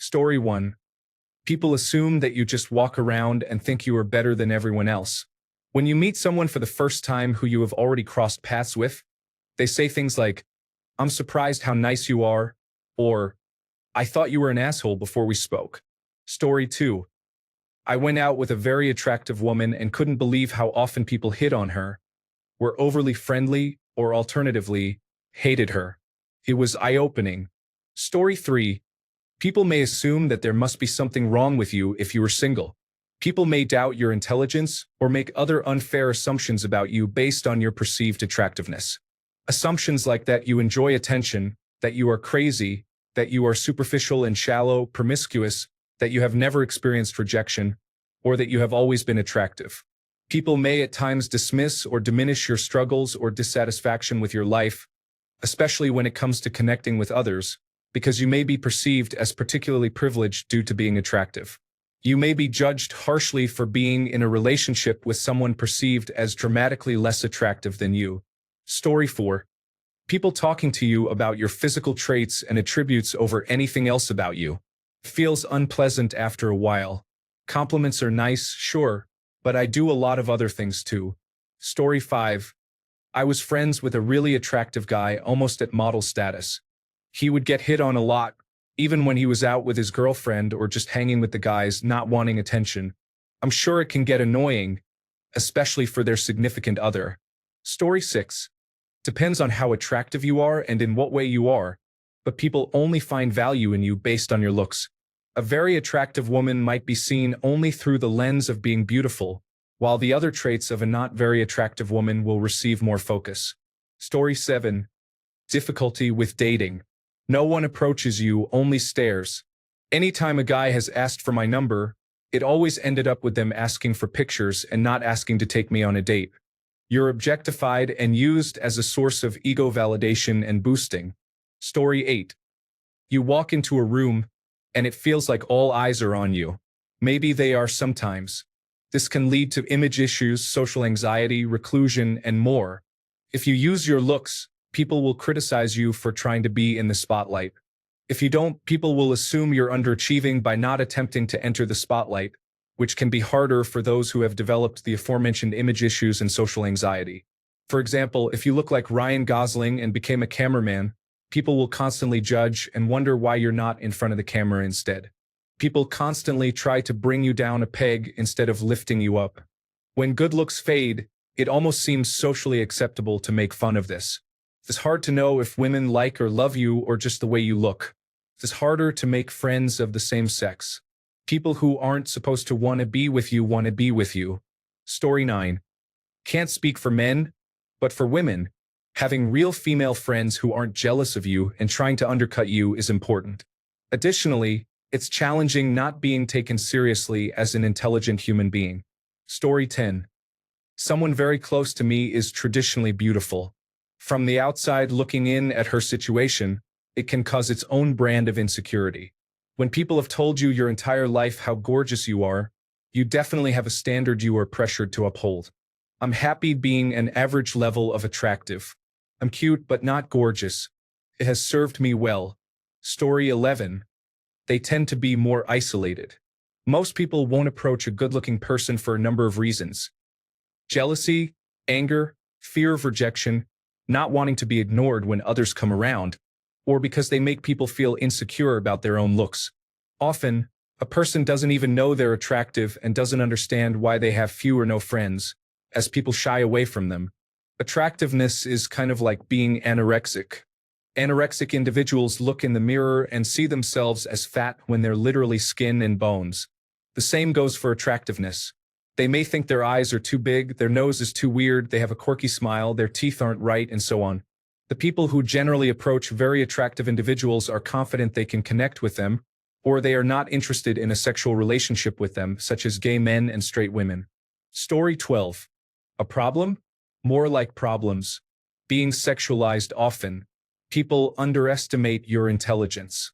Story 1. People assume that you just walk around and think you are better than everyone else. When you meet someone for the first time who you have already crossed paths with, they say things like, "I'm surprised how nice you are," or "I thought you were an asshole before we spoke." Story 2. I went out with a very attractive woman and couldn't believe how often people hit on her, were overly friendly, or alternatively, hated her. It was eye-opening. Story 3. People may assume that there must be something wrong with you if you are single. People may doubt your intelligence or make other unfair assumptions about you based on your perceived attractiveness. Assumptions like that you enjoy attention, that you are crazy, that you are superficial and shallow, promiscuous, that you have never experienced rejection, or that you have always been attractive. People may at times dismiss or diminish your struggles or dissatisfaction with your life, especially when it comes to connecting with others, because you may be perceived as particularly privileged due to being attractive. You may be judged harshly for being in a relationship with someone perceived as dramatically less attractive than you. Story 4. People talking to you about your physical traits and attributes over anything else about you. Feels unpleasant after a while. Compliments are nice, sure, but I do a lot of other things too. Story 5. I was friends with a really attractive guy almost at model status. He would get hit on a lot, even when he was out with his girlfriend or just hanging with the guys not wanting attention. I'm sure it can get annoying, especially for their significant other. Story 6. Depends on how attractive you are and in what way you are, but people only find value in you based on your looks. A very attractive woman might be seen only through the lens of being beautiful, while the other traits of a not very attractive woman will receive more focus. Story 7. Difficulty with dating. No one approaches you, only stares. Anytime a guy has asked for my number, it always ended up with them asking for pictures and not asking to take me on a date. You're objectified and used as a source of ego validation and boosting. Story 8. You walk into a room, and it feels like all eyes are on you. Maybe they are sometimes. This can lead to image issues, social anxiety, reclusion, and more. If you use your looks, people will criticize you for trying to be in the spotlight. If you don't, people will assume you're underachieving by not attempting to enter the spotlight, which can be harder for those who have developed the aforementioned image issues and social anxiety. For example, if you look like Ryan Gosling and became a cameraman, people will constantly judge and wonder why you're not in front of the camera instead. People constantly try to bring you down a peg instead of lifting you up. When good looks fade, it almost seems socially acceptable to make fun of this. It's hard to know if women like or love you or just the way you look. It's harder to make friends of the same sex. People who aren't supposed to want to be with you. Story 9. Can't speak for men, but for women, having real female friends who aren't jealous of you and trying to undercut you is important. Additionally, it's challenging not being taken seriously as an intelligent human being. Story 10. Someone very close to me is traditionally beautiful. From the outside looking in at her situation, it can cause its own brand of insecurity. When people have told you your entire life how gorgeous you are, you definitely have a standard you are pressured to uphold. I'm happy being an average level of attractive. I'm cute but not gorgeous. It has served me well. Story 11. They tend to be more isolated. Most people won't approach a good-looking person for a number of reasons. Jealousy, anger, fear of rejection, not wanting to be ignored when others come around, or because they make people feel insecure about their own looks. Often, a person doesn't even know they're attractive and doesn't understand why they have few or no friends, as people shy away from them. Attractiveness is kind of like being anorexic. Anorexic individuals look in the mirror and see themselves as fat when they're literally skin and bones. The same goes for attractiveness. They may think their eyes are too big, their nose is too weird, they have a quirky smile, their teeth aren't right, and so on. The people who generally approach very attractive individuals are confident they can connect with them, or they are not interested in a sexual relationship with them, such as gay men and straight women. Story 12. A problem? More like problems. Being sexualized often. People underestimate your intelligence.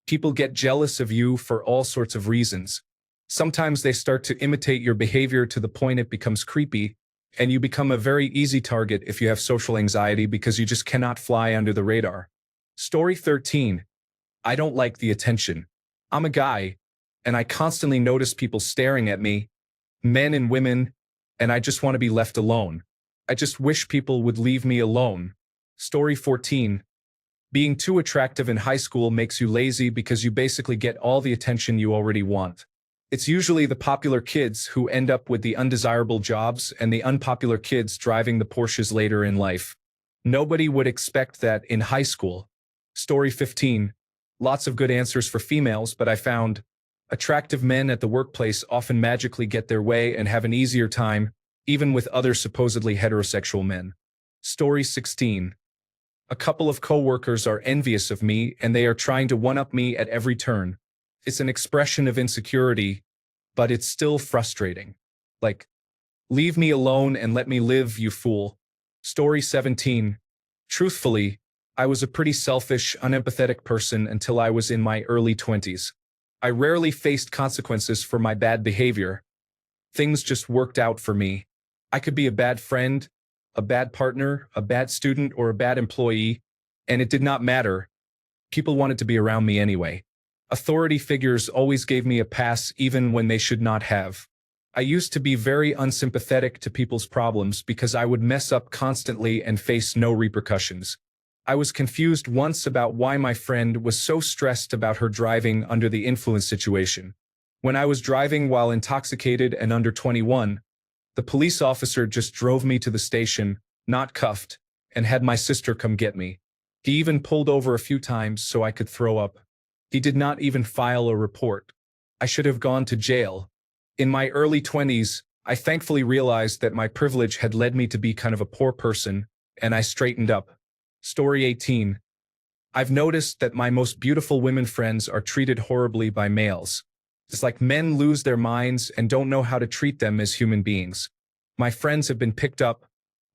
People get jealous of you for all sorts of reasons. Sometimes they start to imitate your behavior to the point it becomes creepy, and you become a very easy target if you have social anxiety because you just cannot fly under the radar. Story 13. I don't like the attention. I'm a guy, and I constantly notice people staring at me, men and women, and I just want to be left alone. I just wish people would leave me alone. Story 14. Being too attractive in high school makes you lazy because you basically get all the attention you already want. It's usually the popular kids who end up with the undesirable jobs and the unpopular kids driving the Porsches later in life. Nobody would expect that in high school. Story 15. Lots of good answers for females, but I found attractive men at the workplace often magically get their way and have an easier time, even with other supposedly heterosexual men. Story 16. A couple of coworkers are envious of me and they are trying to one-up me at every turn. It's an expression of insecurity, but it's still frustrating. Like, leave me alone and let me live, you fool. Story 17. Truthfully, I was a pretty selfish, unempathetic person until I was in my early 20s. I rarely faced consequences for my bad behavior. Things just worked out for me. I could be a bad friend, a bad partner, a bad student, or a bad employee, and it did not matter. People wanted to be around me anyway. Authority figures always gave me a pass even when they should not have. I used to be very unsympathetic to people's problems because I would mess up constantly and face no repercussions. I was confused once about why my friend was so stressed about her driving under the influence situation. When I was driving while intoxicated and under 21, the police officer just drove me to the station, not cuffed, and had my sister come get me. He even pulled over a few times so I could throw up. He did not even file a report. I should have gone to jail. In my early 20s, I thankfully realized that my privilege had led me to be kind of a poor person, and I straightened up. Story 18. I've noticed that my most beautiful women friends are treated horribly by males. It's like men lose their minds and don't know how to treat them as human beings. My friends have been picked up,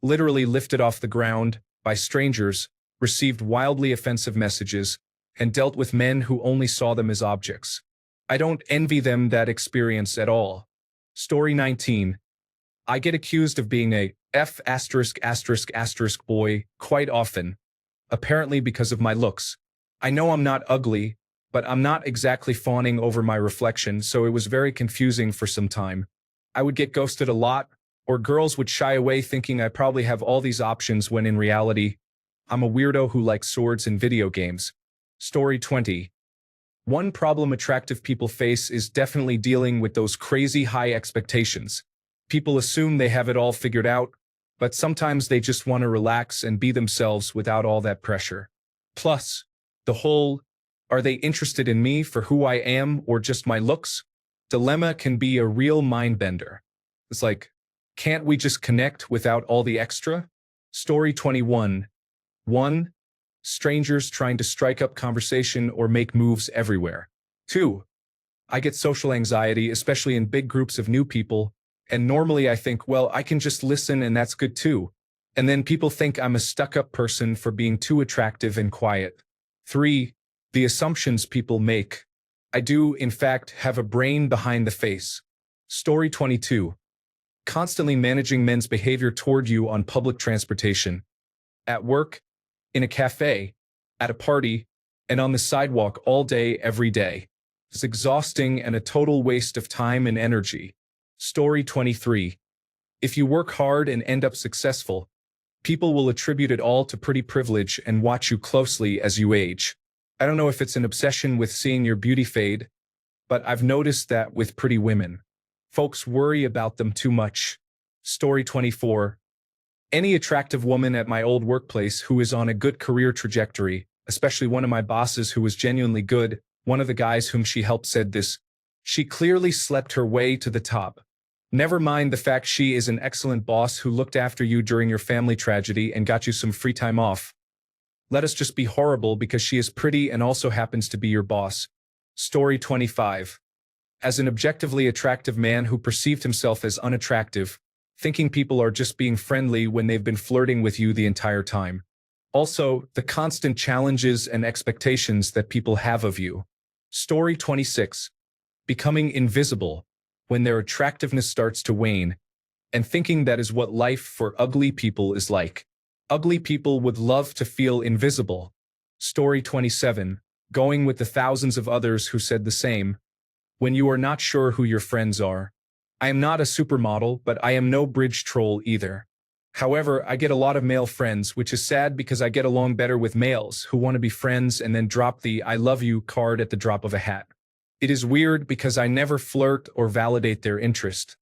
literally lifted off the ground, by strangers, received wildly offensive messages, and dealt with men who only saw them as objects. I don't envy them that experience at all. Story 19. I get accused of being a boy quite often, apparently because of my looks. I know I'm not ugly, but I'm not exactly fawning over my reflection, so it was very confusing for some time. I would get ghosted a lot, or girls would shy away thinking I probably have all these options when in reality, I'm a weirdo who likes swords and video games. Story 20. One problem attractive people face is definitely dealing with those crazy high expectations. People assume they have it all figured out, but sometimes they just want to relax and be themselves without all that pressure. Plus, the whole, are they interested in me for who I am or just my looks? Dilemma can be a real mind bender. It's like, can't we just connect without all the extra? Story 21. 1. Strangers trying to strike up conversation or make moves everywhere. 2. I get social anxiety, especially in big groups of new people, and normally I think, well, I can just listen and that's good too. And then people think I'm a stuck-up person for being too attractive and quiet. 3. The assumptions people make. I do, in fact, have a brain behind the face. Story 22. Constantly managing men's behavior toward you on public transportation. At work, in a cafe, at a party, and on the sidewalk all day, every day. It's exhausting and a total waste of time and energy. Story 23. If you work hard and end up successful, people will attribute it all to pretty privilege and watch you closely as you age. I don't know if it's an obsession with seeing your beauty fade, but I've noticed that with pretty women. Folks worry about them too much. Story 24. Any attractive woman at my old workplace who is on a good career trajectory, especially one of my bosses who was genuinely good, one of the guys whom she helped said this, she clearly slept her way to the top. Never mind the fact she is an excellent boss who looked after you during your family tragedy and got you some free time off. Let us just be horrible because she is pretty and also happens to be your boss. Story 25. As an objectively attractive man who perceived himself as unattractive, thinking people are just being friendly when they've been flirting with you the entire time. Also, the constant challenges and expectations that people have of you. Story 26. Becoming invisible when their attractiveness starts to wane, and thinking that is what life for ugly people is like. Ugly people would love to feel invisible. Story 27. going with the thousands of others who said the same, when you are not sure who your friends are. I am not a supermodel, but I am no bridge troll either. However, I get a lot of male friends, which is sad because I get along better with males who want to be friends and then drop the "I love you" card at the drop of a hat. It is weird because I never flirt or validate their interest.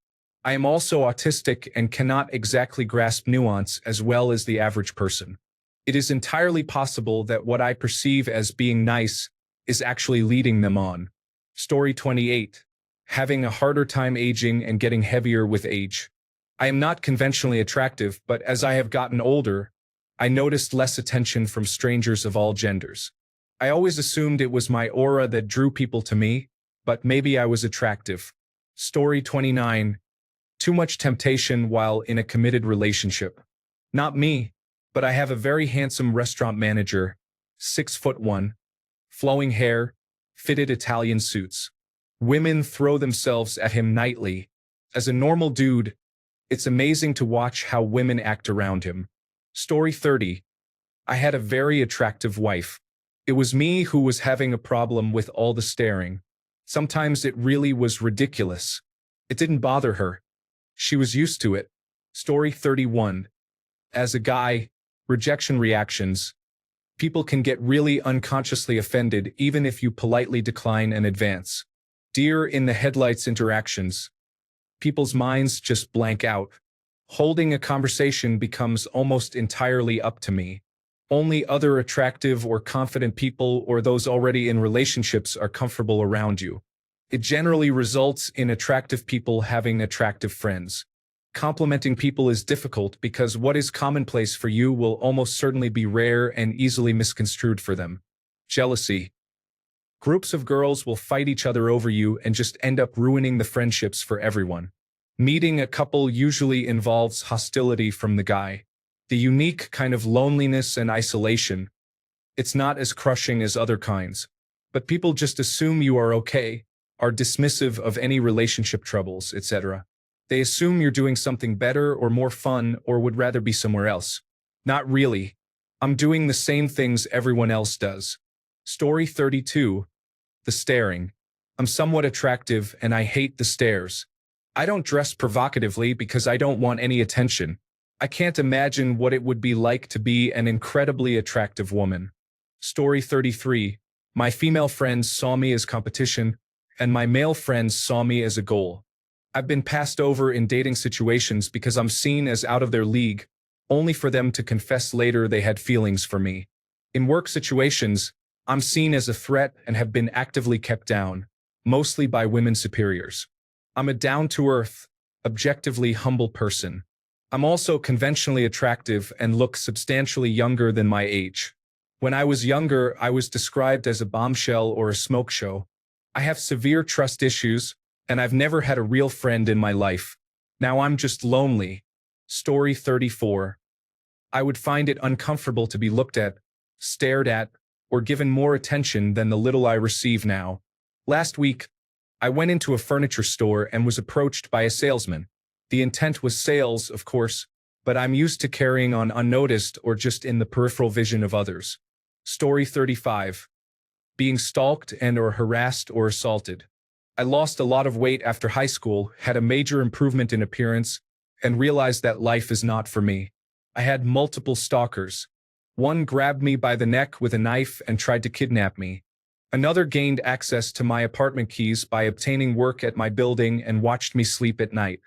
I am also autistic and cannot exactly grasp nuance as well as the average person. It is entirely possible that what I perceive as being nice is actually leading them on. Story 28. Having a harder time aging and getting heavier with age. I am not conventionally attractive, but as I have gotten older, I noticed less attention from strangers of all genders. I always assumed it was my aura that drew people to me, but maybe I was attractive. Story 29. Too much temptation while in a committed relationship. Not me, but I have a very handsome restaurant manager, 6'1", flowing hair, fitted Italian suits. Women throw themselves at him nightly. As a normal dude, it's amazing to watch how women act around him. Story 30. I had a very attractive wife. It was me who was having a problem with all the staring. Sometimes it really was ridiculous. It didn't bother her. She was used to it. Story 31. As a guy, rejection reactions. People can get really unconsciously offended even if you politely decline and advance. Deer in the headlights interactions. People's minds just blank out. Holding a conversation becomes almost entirely up to me. Only other attractive or confident people or those already in relationships are comfortable around you. It generally results in attractive people having attractive friends. Complimenting people is difficult because what is commonplace for you will almost certainly be rare and easily misconstrued for them. Jealousy. Groups of girls will fight each other over you and just end up ruining the friendships for everyone. Meeting a couple usually involves hostility from the guy. The unique kind of loneliness and isolation. It's not as crushing as other kinds. But people just assume you are okay, are dismissive of any relationship troubles, etc. They assume you're doing something better or more fun or would rather be somewhere else. Not really. I'm doing the same things everyone else does. Story 32. The staring. I'm somewhat attractive and I hate the stares. I don't dress provocatively because I don't want any attention. I can't imagine what it would be like to be an incredibly attractive woman. Story 33. My female friends saw me as competition, and my male friends saw me as a goal. I've been passed over in dating situations because I'm seen as out of their league, only for them to confess later they had feelings for me. In work situations, I'm seen as a threat and have been actively kept down, mostly by women superiors. I'm a down-to-earth, objectively humble person. I'm also conventionally attractive and look substantially younger than my age. When I was younger, I was described as a bombshell or a smoke show. I have severe trust issues, and I've never had a real friend in my life. Now I'm just lonely. Story 34. I would find it uncomfortable to be looked at, stared at, or given more attention than the little I receive now. Last week, I went into a furniture store and was approached by a salesman. The intent was sales, of course, but I'm used to carrying on unnoticed or just in the peripheral vision of others. Story 35. Being stalked and or harassed or assaulted. I lost a lot of weight after high school, had a major improvement in appearance, and realized that life is not for me. I had multiple stalkers. One grabbed me by the neck with a knife and tried to kidnap me. Another gained access to my apartment keys by obtaining work at my building and watched me sleep at night.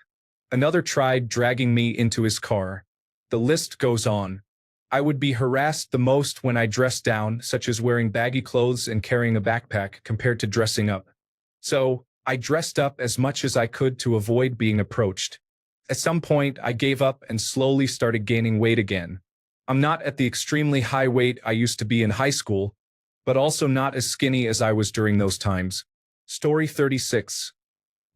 Another tried dragging me into his car. The list goes on. I would be harassed the most when I dressed down, such as wearing baggy clothes and carrying a backpack compared to dressing up. So, I dressed up as much as I could to avoid being approached. At some point, I gave up and slowly started gaining weight again. I'm not at the extremely high weight I used to be in high school, but also not as skinny as I was during those times. Story 36.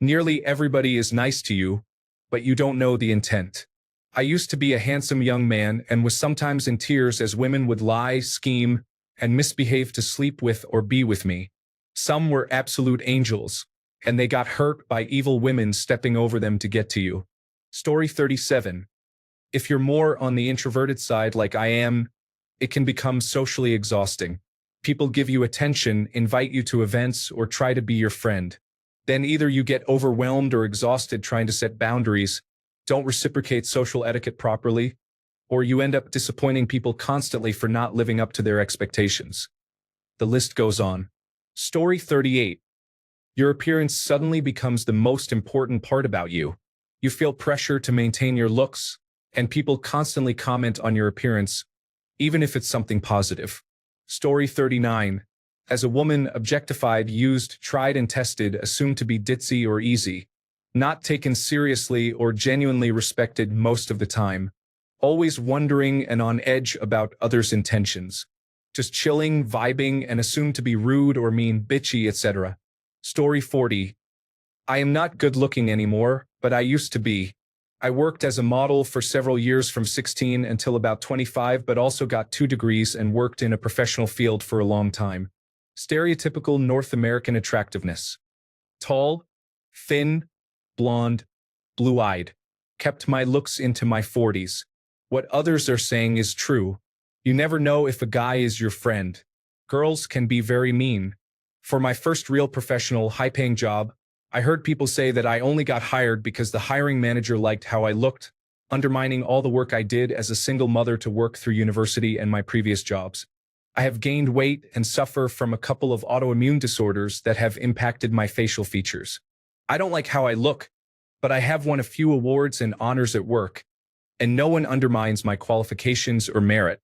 Nearly everybody is nice to you, but you don't know the intent. I used to be a handsome young man and was sometimes in tears as women would lie, scheme, and misbehave to sleep with or be with me. Some were absolute angels, and they got hurt by evil women stepping over them to get to you. Story 37. If you're more on the introverted side like I am, it can become socially exhausting. People give you attention, invite you to events, or try to be your friend. Then either you get overwhelmed or exhausted trying to set boundaries, don't reciprocate social etiquette properly, or you end up disappointing people constantly for not living up to their expectations. The list goes on. Story 38. Your appearance suddenly becomes the most important part about you. You feel pressure to maintain your looks, and people constantly comment on your appearance, even if it's something positive. Story 39. As a woman, objectified, used, tried and tested, assumed to be ditzy or easy, not taken seriously or genuinely respected most of the time, always wondering and on edge about others' intentions, just chilling, vibing, and assumed to be rude or mean, bitchy, etc. Story 40. I am not good looking anymore, but I used to be. I worked as a model for several years from 16 until about 25, but also got 2 degrees and worked in a professional field for a long time. Stereotypical North American attractiveness. Tall, thin, blonde, blue-eyed. Kept my looks into my 40s. What others are saying is true. You never know if a guy is your friend. Girls can be very mean. For my first real professional, high-paying job, I heard people say that I only got hired because the hiring manager liked how I looked, undermining all the work I did as a single mother to work through university and my previous jobs. I have gained weight and suffer from a couple of autoimmune disorders that have impacted my facial features. I don't like how I look, but I have won a few awards and honors at work, and no one undermines my qualifications or merit.